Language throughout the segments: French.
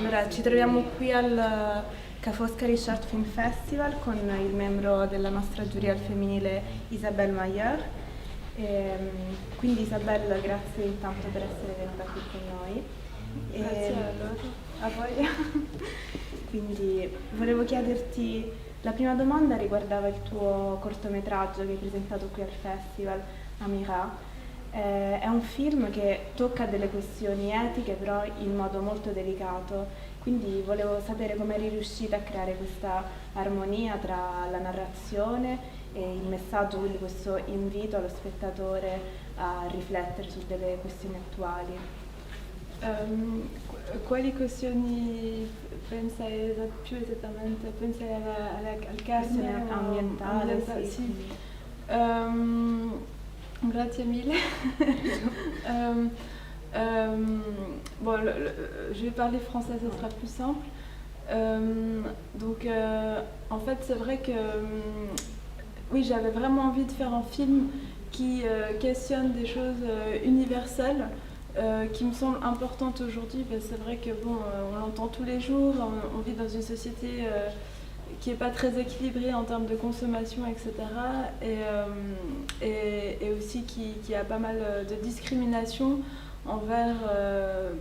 Allora, ci troviamo qui al Ca' Foscari Short Film Festival con il membro della nostra giuria al femminile Isabelle Maillard. Quindi Isabelle, grazie intanto per essere venuta qui con noi. Grazie a loro. A voi. Quindi volevo chiederti, la prima domanda riguardava il tuo cortometraggio che hai presentato qui al festival, Amira. È un film che tocca delle questioni etiche però in modo molto delicato, quindi volevo sapere come eri riuscita a creare questa armonia tra la narrazione e il messaggio, quindi questo invito allo spettatore a riflettere su delle questioni attuali. Quali questioni pensai più esattamente? Pensai al Questione ambientale, sì. Grazie mille. Bon, je vais parler français, ça sera plus simple. En fait, c'est vrai que oui, j'avais vraiment envie de faire un film qui questionne des choses universelles qui me semblent importantes aujourd'hui. C'est vrai que bon, on l'entend tous les jours, on vit dans une société qui n'est pas très équilibrée en termes de consommation, etc. Et aussi qui a pas mal de discrimination envers...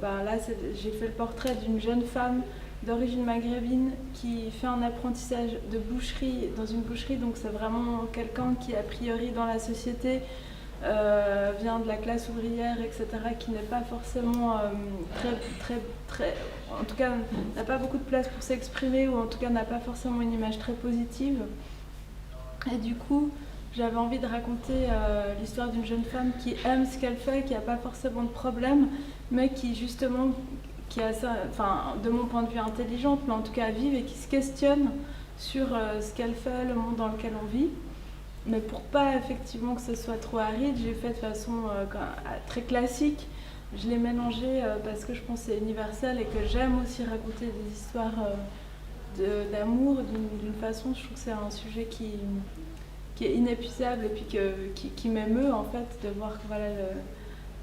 là, j'ai fait le portrait d'une jeune femme d'origine maghrébine qui fait un apprentissage de boucherie dans une boucherie, donc c'est vraiment quelqu'un qui a priori dans la société vient de la classe ouvrière, etc., qui n'est pas forcément très, en tout cas n'a pas beaucoup de place pour s'exprimer, ou en tout cas n'a pas forcément une image très positive. Et du coup, j'avais envie de raconter l'histoire d'une jeune femme qui aime ce qu'elle fait, qui n'a pas forcément de problème, mais qui justement, qui a ça, enfin, de mon point de vue intelligente, mais en tout cas vive, et qui se questionne sur ce qu'elle fait, le monde dans lequel on vit. Mais pour pas effectivement que ce soit trop aride, j'ai fait de façon très classique. Je l'ai mélangé parce que je pense que c'est universel et que j'aime aussi raconter des histoires d'amour d'une façon. Je trouve que c'est un sujet qui est inépuisable et puis qui m'émeut en fait, de voir que voilà,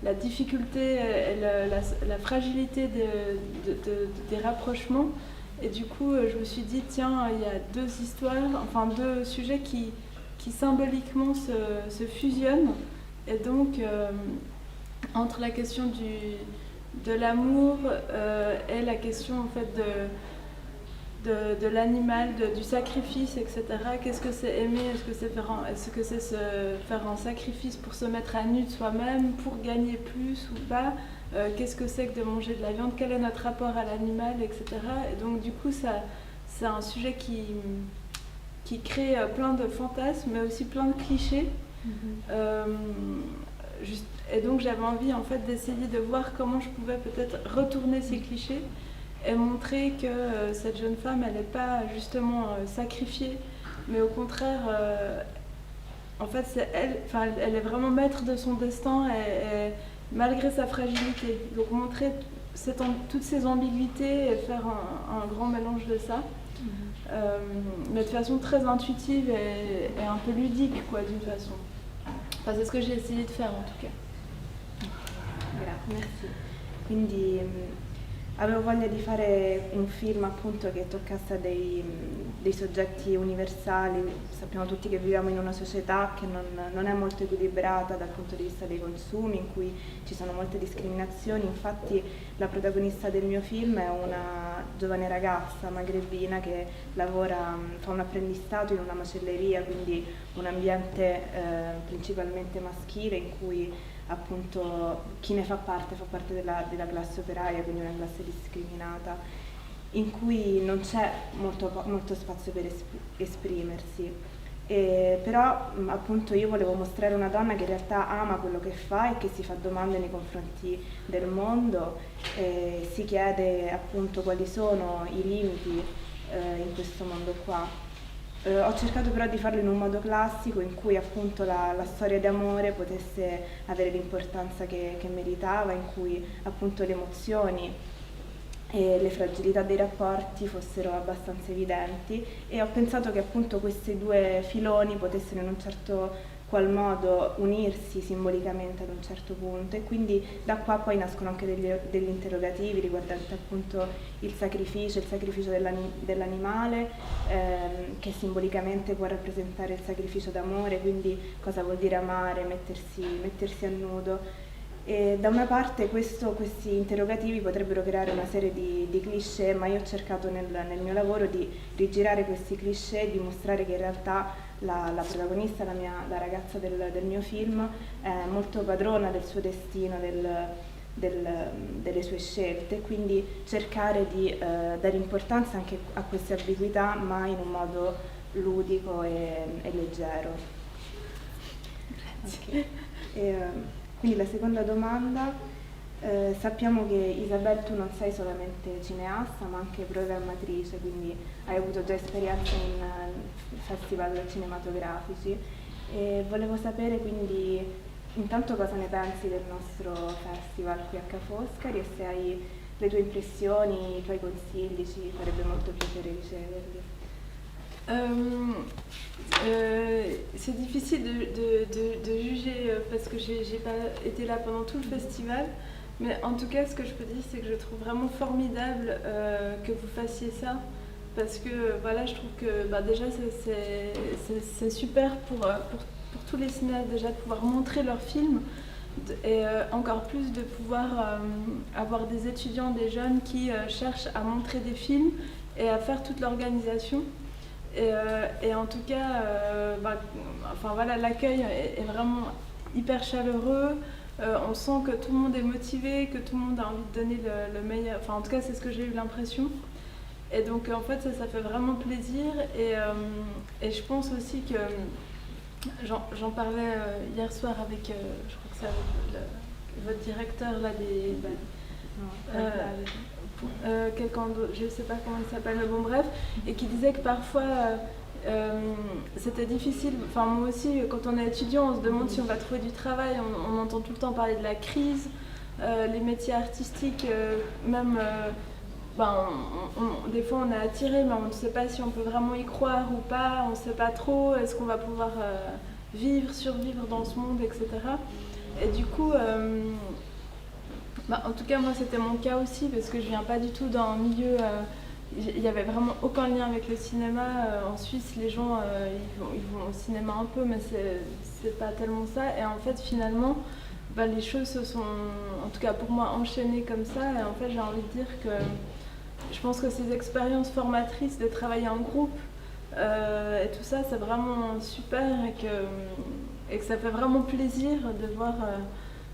la difficulté et la fragilité des rapprochements. Et du coup, je me suis dit, tiens, il y a deux histoires, enfin deux sujets qui symboliquement se fusionnent. Et donc, entre la question de l'amour et la question en fait de l'animal, du sacrifice, etc. Qu'est-ce que c'est aimer? Est-ce que c'est se faire un sacrifice pour se mettre à nu de soi-même, pour gagner plus ou pas? Qu'est-ce que c'est que de manger de la viande? Quel est notre rapport à l'animal, etc. Et donc du coup, c'est un sujet qui crée plein de fantasmes, mais aussi plein de clichés. Et donc j'avais envie en fait d'essayer de voir comment je pouvais peut-être retourner ces clichés et montrer que cette jeune femme, elle n'est pas justement sacrifiée, mais au contraire, en fait, elle est vraiment maître de son destin, et malgré sa fragilité. Donc montrer toutes ces ambiguïtés et faire un grand mélange de ça. Mais de façon très intuitive et un peu ludique, quoi, d'une façon. Enfin, c'est ce que j'ai essayé de faire en tout cas. Merci. Quindi avevo voglia di fare un film appunto che toccasse dei soggetti universali. Sappiamo tutti che viviamo in una società che non è molto equilibrata dal punto di vista dei consumi, in cui ci sono molte discriminazioni. Infatti la protagonista del mio film è una giovane ragazza magrebina che fa un apprendistato in una macelleria, quindi un ambiente principalmente maschile, in cui appunto chi ne fa parte della classe operaia, quindi una classe discriminata, in cui non c'è molto spazio per esprimersi. Però appunto io volevo mostrare una donna che in realtà ama quello che fa e che si fa domande nei confronti del mondo, e si chiede appunto quali sono i limiti in questo mondo qua. Ho cercato però di farlo in un modo classico, in cui appunto la storia d'amore potesse avere l'importanza che meritava, in cui appunto le emozioni e le fragilità dei rapporti fossero abbastanza evidenti, e ho pensato che appunto questi due filoni potessero in un certo qual modo unirsi simbolicamente ad un certo punto, e quindi da qua poi nascono anche degli interrogativi riguardanti appunto il sacrificio dell'animale, che simbolicamente può rappresentare il sacrificio d'amore, quindi cosa vuol dire amare, mettersi a nudo. E da una parte questi interrogativi potrebbero creare una serie di cliché, ma io ho cercato nel mio lavoro di rigirare questi cliché e dimostrare che in realtà la protagonista, la ragazza del mio film, è molto padrona del suo destino, delle sue scelte, quindi cercare di dare importanza anche a queste ambiguità, ma in un modo ludico e leggero. Grazie. Okay. Quindi la seconda domanda, sappiamo che Isabel tu non sei solamente cineasta ma anche programmatrice, quindi hai avuto già esperienze in festival cinematografici, e volevo sapere quindi intanto cosa ne pensi del nostro festival qui a Ca' Foscari, e se hai le tue impressioni, i tuoi consigli, ci farebbe molto piacere riceverli. C'est difficile de juger parce que j'ai pas été là pendant tout le festival, mais en tout cas ce que je peux dire c'est que je trouve vraiment formidable que vous fassiez ça, parce que voilà, je trouve que déjà c'est super pour tous les cinéastes déjà de pouvoir montrer leurs films, et encore plus de pouvoir avoir des étudiants, des jeunes qui cherchent à montrer des films et à faire toute l'organisation. Et en tout cas, enfin voilà, l'accueil est vraiment hyper chaleureux. On sent que tout le monde est motivé, que tout le monde a envie de donner le meilleur. Enfin, en tout cas, c'est ce que j'ai eu l'impression. Et donc, en fait, ça fait vraiment plaisir. Et je pense aussi que j'en parlais hier soir avec, je crois que c'est avec votre directeur là quelqu'un d'autre, je ne sais pas comment il s'appelle, mais bon bref, et qui disait que parfois c'était difficile, enfin moi aussi quand on est étudiant on se demande si on va trouver du travail, on entend tout le temps parler de la crise, les métiers artistiques, même des fois on est attiré mais on ne sait pas si on peut vraiment y croire ou pas, on ne sait pas trop, est-ce qu'on va pouvoir survivre dans ce monde, etc. Et du coup en tout cas, moi, c'était mon cas aussi, parce que je viens pas du tout d'un milieu... il n'y avait vraiment aucun lien avec le cinéma. En Suisse, les gens, ils vont au cinéma un peu, mais c'est pas tellement ça. Et en fait, finalement, les choses se sont, en tout cas pour moi, enchaînées comme ça. Et en fait, j'ai envie de dire que je pense que ces expériences formatrices de travailler en groupe et tout ça, c'est vraiment super, et que ça fait vraiment plaisir de voir...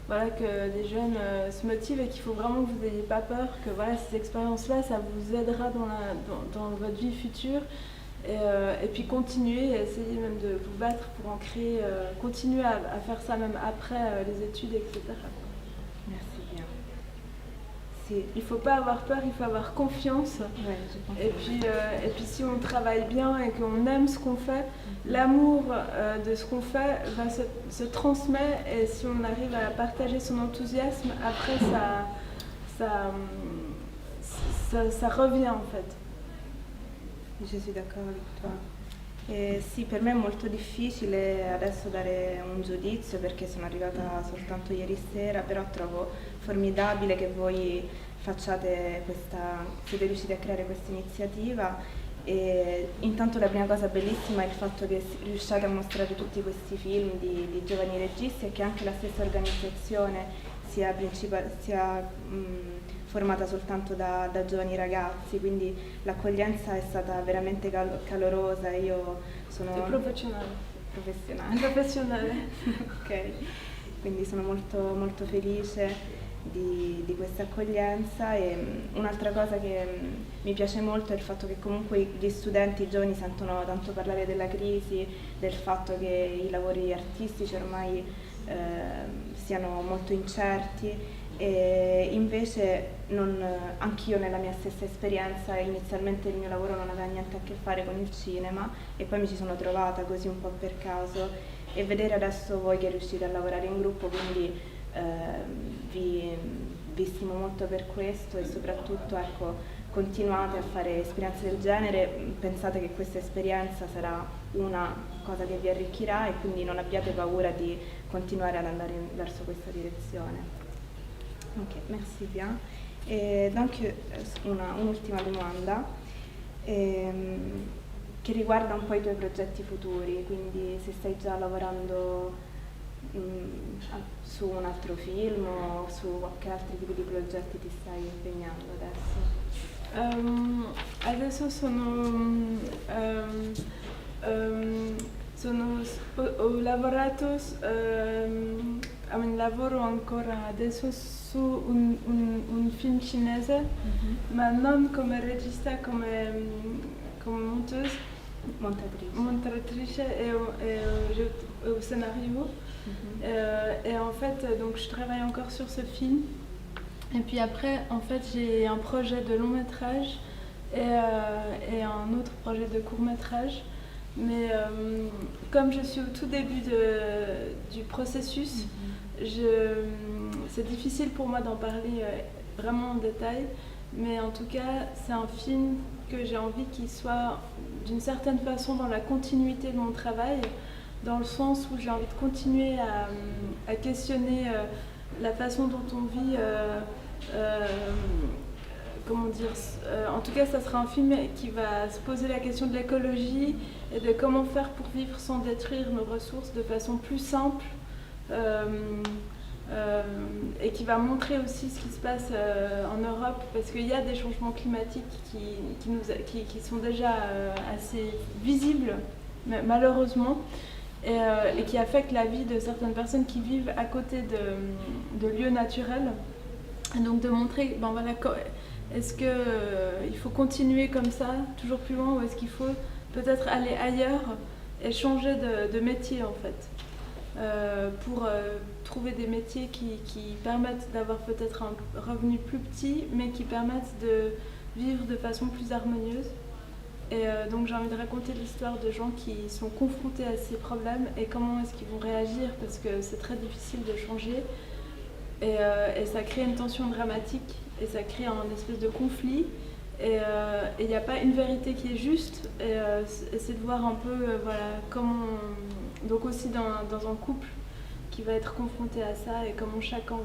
voilà, que les jeunes se motivent, et qu'il faut vraiment que vous n'ayez pas peur, que voilà, ces expériences-là, ça vous aidera dans votre vie future, et puis continuer, et essayer même de vous battre pour en créer, continuer à faire ça même après les études, etc. Merci bien. Il ne faut pas avoir peur, il faut avoir confiance. Ouais, et puis si on travaille bien et qu'on aime ce qu'on fait, l'amour de ce qu'on fait va se transmet, et si on arrive à partager son enthousiasme, après ça revient en fait. Je suis d'accord avec toi. Sì, per me è molto difficile adesso dare un giudizio perché sono arrivata soltanto ieri sera, però trovo formidabile che voi siete riusciti a creare questa iniziativa, e intanto la prima cosa bellissima è il fatto che riusciate a mostrare tutti questi film di giovani registi, e che anche la stessa organizzazione sia formata soltanto da giovani ragazzi, quindi l'accoglienza è stata veramente calorosa, e io sono... Professionale. Ok, quindi sono molto, molto felice di questa accoglienza. E un'altra cosa che mi piace molto è il fatto che comunque gli studenti, i giovani, sentono tanto parlare della crisi, del fatto che i lavori artistici ormai siano molto incerti, e invece anch'io nella mia stessa esperienza, inizialmente il mio lavoro non aveva niente a che fare con il cinema, e poi mi ci sono trovata così un po' per caso, e vedere adesso voi che riuscite a lavorare in gruppo, quindi vi stimo molto per questo e soprattutto ecco, continuate a fare esperienze del genere, pensate che questa esperienza sarà una cosa che vi arricchirà e quindi non abbiate paura di continuare ad andare verso questa direzione. Ok, merci bien. Et donc un'ultima domanda che riguarda un po' i tuoi progetti futuri, quindi se stai già lavorando su un altro film o su che altri tipi di progetti ti stai impegnando adesso? Adesso ho lavorato, lavoro ancora adesso su un film cinese, ma non come regista, come montatrice et au scénario. Et en fait, donc je travaille encore sur ce film. Et puis après, en fait, j'ai un projet de long métrage et un autre projet de court métrage. Mais comme je suis au tout début du processus, c'est difficile pour moi d'en parler vraiment en détail. Mais en tout cas, c'est un film que j'ai envie qu'il soit d'une certaine façon dans la continuité de mon travail, dans le sens où j'ai envie de continuer à questionner la façon dont on vit, comment dire, en tout cas ça sera un film qui va se poser la question de l'écologie et de comment faire pour vivre sans détruire nos ressources de façon plus simple, et qui va montrer aussi ce qui se passe en Europe, parce qu'il y a des changements climatiques qui sont déjà assez visibles, malheureusement, et qui affectent la vie de certaines personnes qui vivent à côté de lieux naturels. Et donc de montrer, ben voilà, est-ce qu'il faut continuer comme ça, toujours plus loin, ou est-ce qu'il faut peut-être aller ailleurs et changer de métier en fait, pour trouver des métiers qui permettent d'avoir peut-être un revenu plus petit, mais qui permettent de vivre de façon plus harmonieuse. Et donc j'ai envie de raconter l'histoire de gens qui sont confrontés à ces problèmes et comment est-ce qu'ils vont réagir, parce que c'est très difficile de changer. Et ça crée une tension dramatique et ça crée un espèce de conflit. Et il n'y a pas une vérité qui est juste. Et c'est de voir un peu voilà, comment... Donc aussi dans un couple qui va être confronté à ça et comment chacun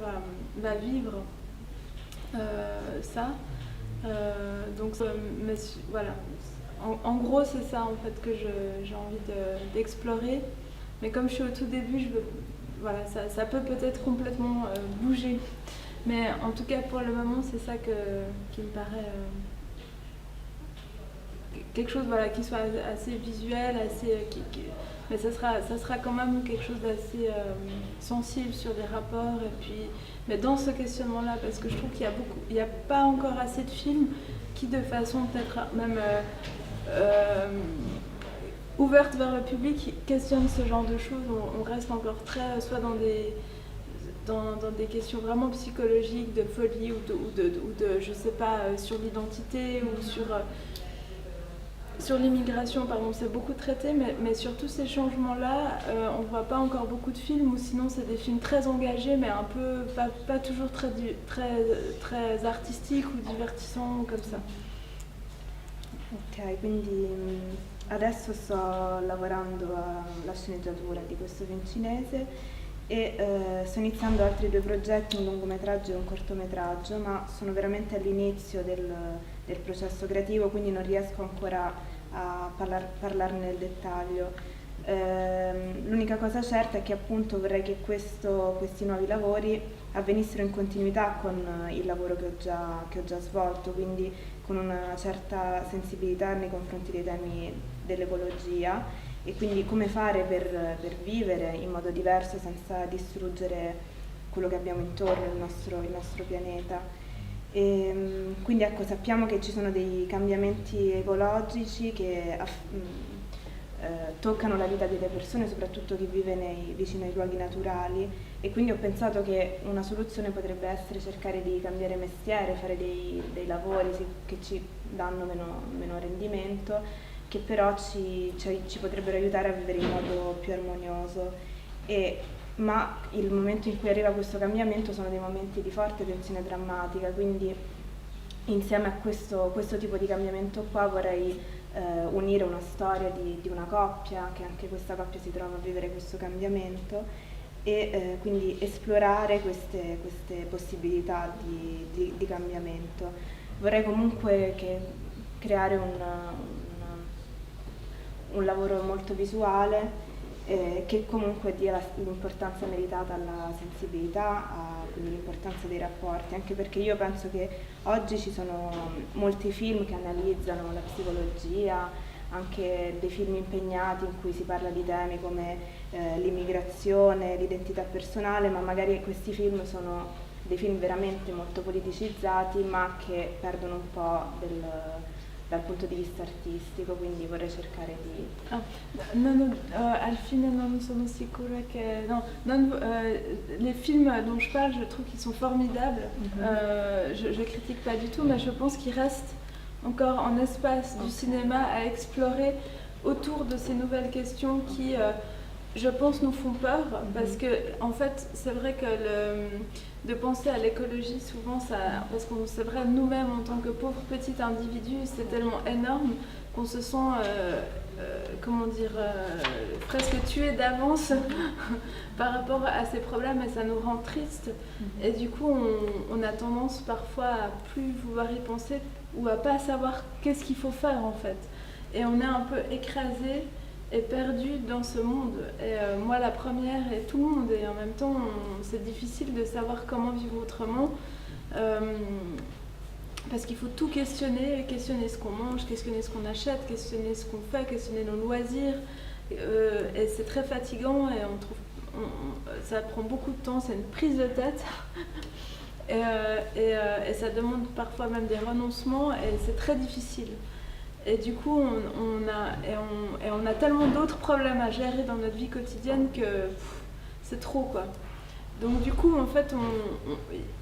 va vivre ça. Donc mais, voilà. En gros, c'est ça en fait que j'ai envie d'explorer. Mais comme je suis au tout début, voilà, ça peut peut-être complètement bouger. Mais en tout cas, pour le moment, c'est ça qui me paraît quelque chose, voilà, qui soit assez visuel, assez, mais ça sera quand même quelque chose d'assez sensible sur les rapports. Et puis, mais dans ce questionnement-là, parce que je trouve qu'il n'y a pas encore assez de films qui, de façon peut-être même ouverte vers le public, questionnent ce genre de choses. On reste encore très, soit dans des questions vraiment psychologiques, de folie ou de je sais pas, sur l'identité ou sur l'immigration, pardon, c'est beaucoup traité, mais sur tous ces changements-là, on ne voit pas encore beaucoup de films, ou sinon c'est des films très engagés, mais un peu pas toujours très artistiques ou divertissants comme ça. Ok, quindi adesso sto lavorando alla sceneggiatura di questo film cinese e sto iniziando altri due progetti, un lungometraggio e un cortometraggio, ma sono veramente all'inizio del processo creativo, quindi non riesco ancora a parlarne nel dettaglio. L'unica cosa certa è che appunto vorrei che questi nuovi lavori avvenissero in continuità con il lavoro che ho già svolto, quindi con una certa sensibilità nei confronti dei temi dell'ecologia e quindi come fare per vivere in modo diverso senza distruggere quello che abbiamo intorno, il nostro pianeta. E, quindi ecco, sappiamo che ci sono dei cambiamenti ecologici che toccano la vita delle persone, soprattutto chi vive vicino ai luoghi naturali, e quindi ho pensato che una soluzione potrebbe essere cercare di cambiare mestiere, fare dei lavori che ci danno meno rendimento, che però ci potrebbero aiutare a vivere in modo più armonioso. E ma il momento in cui arriva questo cambiamento sono dei momenti di forte tensione drammatica, quindi insieme a questo tipo di cambiamento qua vorrei unire una storia di una coppia, che anche questa coppia si trova a vivere questo cambiamento, e quindi esplorare queste possibilità di cambiamento. Vorrei comunque creare un lavoro molto visuale, che comunque dia l'importanza meritata alla sensibilità, quindi l'importanza dei rapporti, anche perché io penso che oggi ci sono molti film che analizzano la psicologia, anche dei film impegnati in cui si parla di temi come l'immigrazione, l'identità personale, ma magari questi film sono dei film veramente molto politicizzati, ma che perdono un po' dal punto di vista artistico, quindi vorrei cercare di... Al fine non sono sicura che... les films dont je parle, je trouve qu'ils sont formidables. Je critique pas du tout, mais je pense qu'il reste encore un espace du cinéma à explorer autour de ces nouvelles questions qui, je pense, nous font peur, parce que, en fait, c'est vrai que de penser à l'écologie, souvent, parce que c'est vrai, nous-mêmes, en tant que pauvres petits individus, c'est tellement énorme qu'on se sent, presque tué d'avance par rapport à ces problèmes, et ça nous rend tristes. Et du coup, on a tendance parfois à plus vouloir y penser, ou à pas savoir qu'est-ce qu'il faut faire, en fait. Et on est un peu écrasé et perdu dans ce monde. Et moi, la première, et tout le monde, et en même temps, c'est difficile de savoir comment vivre autrement, parce qu'il faut tout questionner ce qu'on mange, questionner ce qu'on achète, questionner ce qu'on fait, questionner nos loisirs, et c'est très fatigant, et ça prend beaucoup de temps, c'est une prise de tête, et ça demande parfois même des renoncements, et c'est très difficile. Et du coup, on a tellement d'autres problèmes à gérer dans notre vie quotidienne que c'est trop, quoi. Donc du coup, en fait,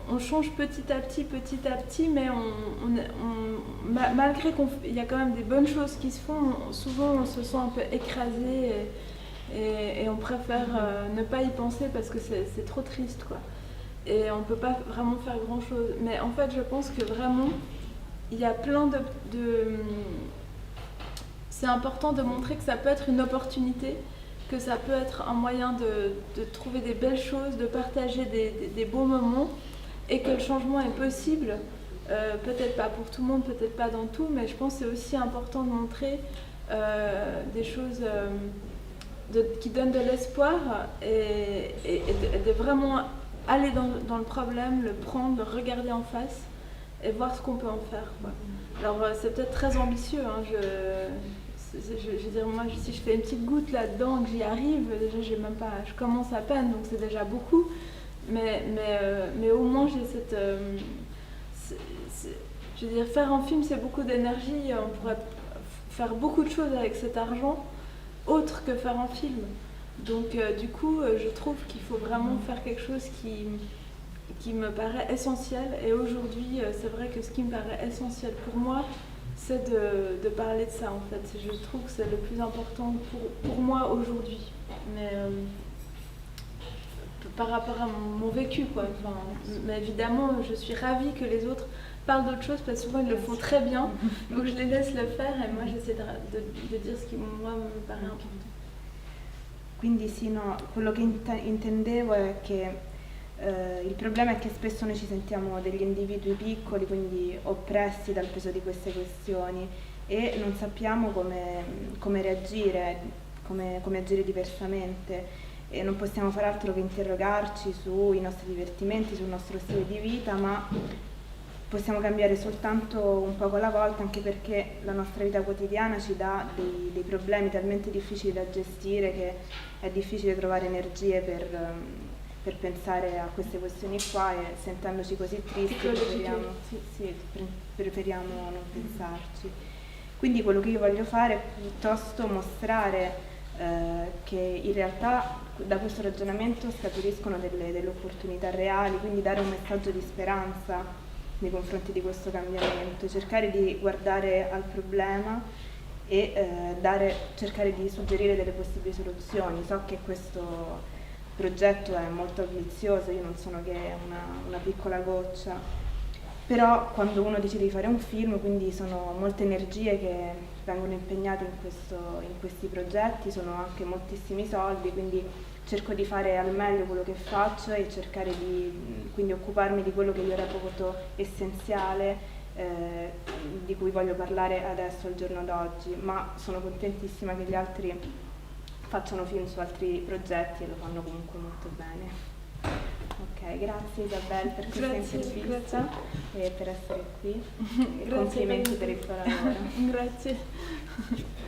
on change petit à petit, mais malgré qu'il y a quand même des bonnes choses qui se font, souvent on se sent un peu écrasé, et on préfère ne pas y penser parce que c'est trop triste, quoi. Et on ne peut pas vraiment faire grand-chose. Mais en fait, je pense que vraiment, il y a plein c'est important de montrer que ça peut être une opportunité, que ça peut être un moyen de trouver des belles choses, de partager des beaux moments, et que le changement est possible. Peut-être pas pour tout le monde, peut-être pas dans tout, mais je pense que c'est aussi important de montrer des choses qui donnent de l'espoir, et de vraiment aller dans le problème, le prendre, le regarder en face, et voir ce qu'on peut en faire, quoi. Alors c'est peut-être très ambitieux, hein, je veux dire, moi si je fais une petite goutte là-dedans, que j'y arrive, déjà je commence à peine, donc c'est déjà beaucoup, mais au moins j'ai cette... je veux dire, faire un film, c'est beaucoup d'énergie, on pourrait faire beaucoup de choses avec cet argent, autre que faire un film. Donc du coup, je trouve qu'il faut vraiment faire quelque chose qui me paraît essentiel, et aujourd'hui c'est vrai que ce qui me paraît essentiel pour moi, c'est de parler de ça, en fait. Je trouve que c'est le plus important pour moi aujourd'hui, mais par rapport à mon vécu, quoi. Enfin, mais évidemment, je suis ravie que les autres parlent d'autre chose, parce que souvent ils le font très bien, donc je les laisse le faire, et moi j'essaie de dire ce qui moi me paraît important. Quindi sì, no, quello che intendevo è che il problema è che spesso noi ci sentiamo degli individui piccoli, quindi oppressi dal peso di queste questioni, e non sappiamo come reagire, come agire diversamente, e non possiamo fare altro che interrogarci sui nostri divertimenti, sul nostro stile di vita, ma possiamo cambiare soltanto un poco alla volta, anche perché la nostra vita quotidiana ci dà dei problemi talmente difficili da gestire che è difficile trovare energie per pensare a queste questioni qua, e sentendoci così tristi preferiamo non pensarci. Quindi quello che io voglio fare è piuttosto mostrare che in realtà da questo ragionamento scaturiscono delle opportunità reali, quindi dare un messaggio di speranza nei confronti di questo cambiamento, cercare di guardare al problema e cercare di suggerire delle possibili soluzioni. So che questo progetto è molto ambizioso, io non sono che una piccola goccia, però quando uno decide di fare un film, quindi sono molte energie che vengono impegnate in questi progetti, sono anche moltissimi soldi, quindi cerco di fare al meglio quello che faccio e cercare di quindi occuparmi di quello che io reputo essenziale, di cui voglio parlare adesso al giorno d'oggi, ma sono contentissima che gli altri facciano film su altri progetti e lo fanno comunque molto bene. Ok, grazie Isabel per questa intervista e per essere qui. E complimenti per il tuo lavoro. Grazie.